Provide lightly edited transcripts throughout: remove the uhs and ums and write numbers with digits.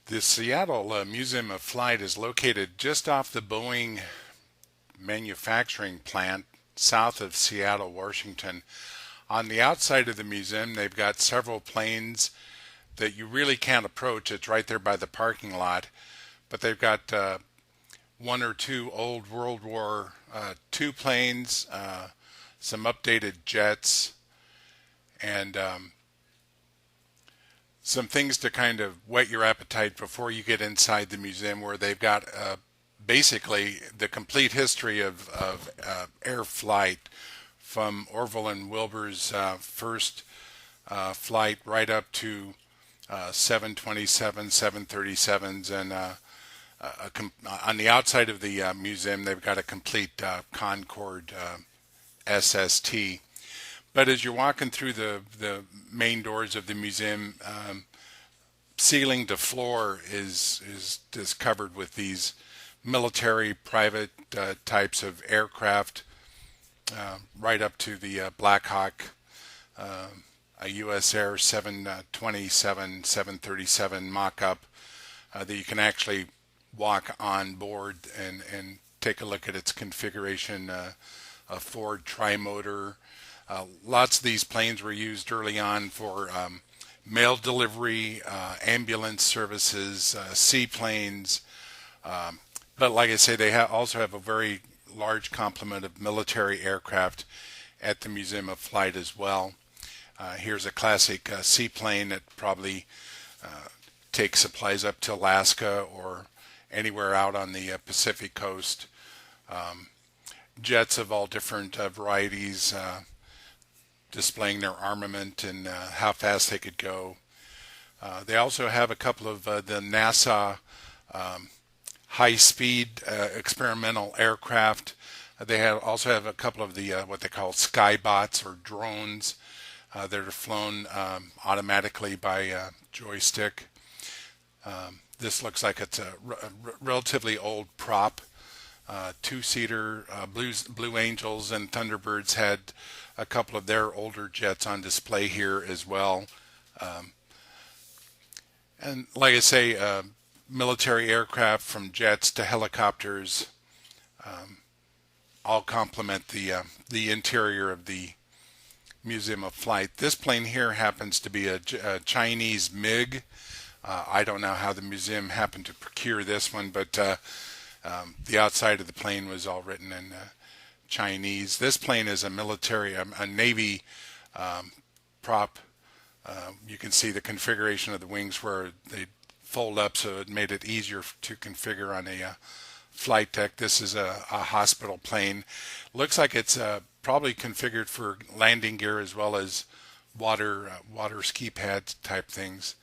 The Seattle Museum of Flight is located just off the Boeing manufacturing plant south of Seattle, Washington. On the outside of the museum, they've got several planes that you really can't approach. It's right there by the parking lot. But they've got one or two old World War II planes, some updated jets, and some things to kind of whet your appetite before you get inside the museum, where they've got basically the complete history of air flight from Orville and Wilbur's first flight right up to 727, 737s, and on the outside of the museum they've got a complete Concorde SST. But as you're walking through the main doors of the museum, ceiling to floor is covered with these military private types of aircraft, right up to the Black Hawk, a US Air 727, 737 mock-up that you can actually walk on board and take a look at its configuration, a Ford tri-motor. Lots of these planes were used early on for mail delivery, ambulance services, seaplanes. But like I say, they also have a very large complement of military aircraft at the Museum of Flight as well. Here's a classic seaplane that probably takes supplies up to Alaska or anywhere out on the Pacific coast. Jets of all different varieties, displaying their armament and how fast they could go. They also have a couple of the NASA high-speed experimental aircraft. They also have a couple of the what they call skybots or drones that are flown automatically by joystick. This looks like it's a relatively old prop. Two-seater. Blue Angels and Thunderbirds had a couple of their older jets on display here as well. And like I say, military aircraft from jets to helicopters all complement the interior of the Museum of Flight. This plane here happens to be a Chinese MiG. I don't know how the museum happened to procure this one, but the outside of the plane was all written in Chinese. This plane is a military, a Navy prop. You can see the configuration of the wings where they fold up, so it made it easier to configure on a flight deck. This is a hospital plane. Looks like it's probably configured for landing gear as well as water ski pad type things.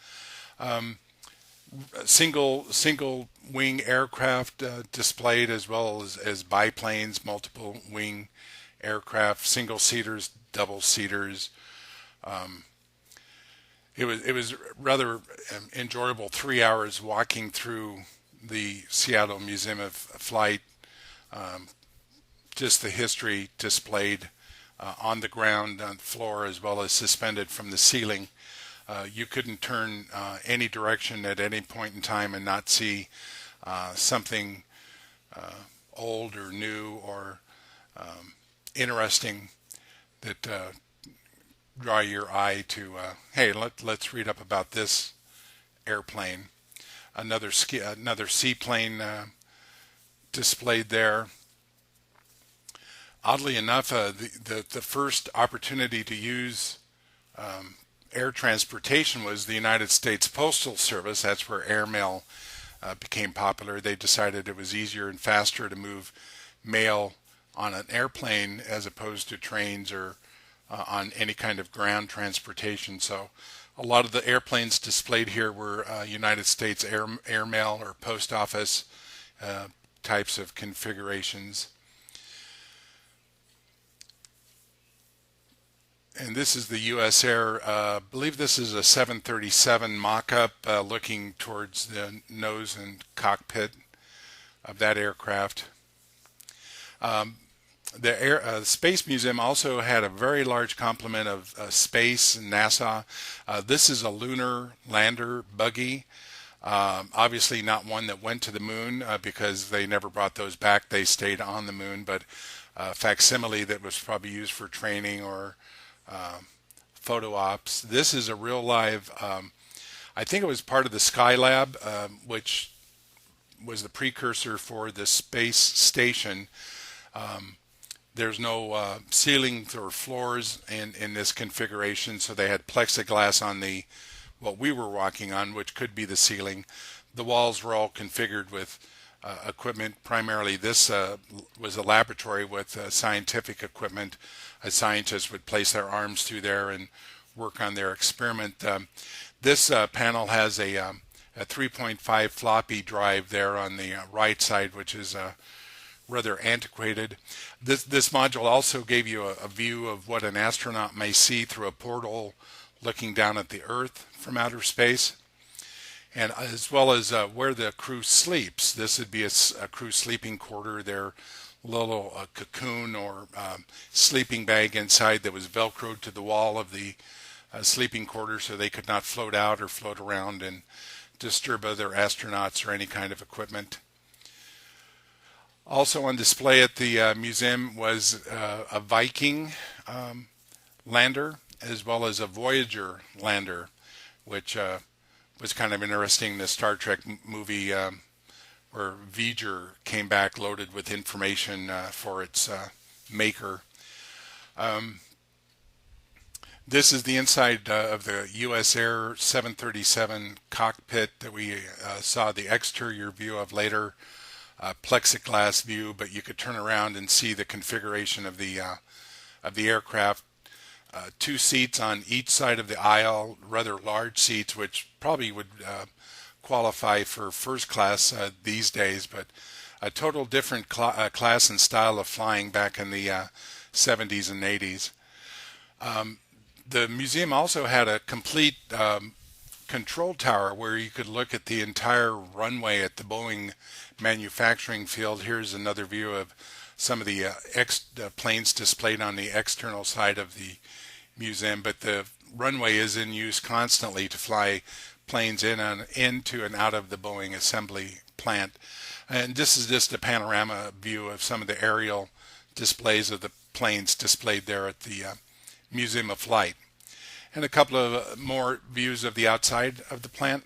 Single wing aircraft displayed, as well as biplanes, multiple wing aircraft, single seaters, double seaters. It was rather enjoyable 3 hours walking through the Seattle Museum of Flight. Just the history displayed on the ground, on the floor, as well as suspended from the ceiling. You couldn't turn any direction at any point in time and not see something old or new or interesting that draw your eye to, hey, let's read up about this airplane. Another seaplane displayed there. Oddly enough, the first opportunity to use air transportation was the United States Postal Service. That's where airmail became popular. They decided it was easier and faster to move mail on an airplane as opposed to trains or on any kind of ground transportation. So a lot of the airplanes displayed here were United States airmail or post office types of configurations. And this is the US Air, I believe this is a 737 mock-up looking towards the nose and cockpit of that aircraft. The Space Museum also had a very large complement of space and NASA. This is a lunar lander buggy. Obviously not one that went to the moon because they never brought those back. They stayed on the moon, but facsimile that was probably used for training or photo ops. This is a real live, I think it was part of the Skylab, which was the precursor for the space station. There's no ceilings or floors in this configuration, so they had plexiglass on the what we were walking on, which could be the ceiling. The walls were all configured with equipment. Primarily, this was a laboratory with scientific equipment. A scientist would place their arms through there and work on their experiment. This panel has a 3.5 floppy drive there on the right side, which is rather antiquated. This module also gave you a view of what an astronaut may see through a portal looking down at the Earth from outer space, and as well as where the crew sleeps. This would be a crew sleeping quarter, their little cocoon or sleeping bag inside that was velcroed to the wall of the sleeping quarter so they could not float out or float around and disturb other astronauts or any kind of equipment. Also on display at the museum was a Viking lander as well as a Voyager lander, which was kind of interesting. The Star Trek movie where Voyager came back loaded with information for its maker. This is the inside of the U.S. Air 737 cockpit that we saw the exterior view of later. Plexiglass view, but you could turn around and see the configuration of the aircraft. Two seats on each side of the aisle, rather large seats, which probably would qualify for first class these days, but a total different class and style of flying back in the 70s and 80s. The museum also had a complete control tower where you could look at the entire runway at the Boeing manufacturing field. Here's another view of some of the planes displayed on the external side of the museum, but the runway is in use constantly to fly planes into and out of the Boeing assembly plant. And this is just a panorama view of some of the aerial displays of the planes displayed there at the Museum of Flight. And a couple of more views of the outside of the plant.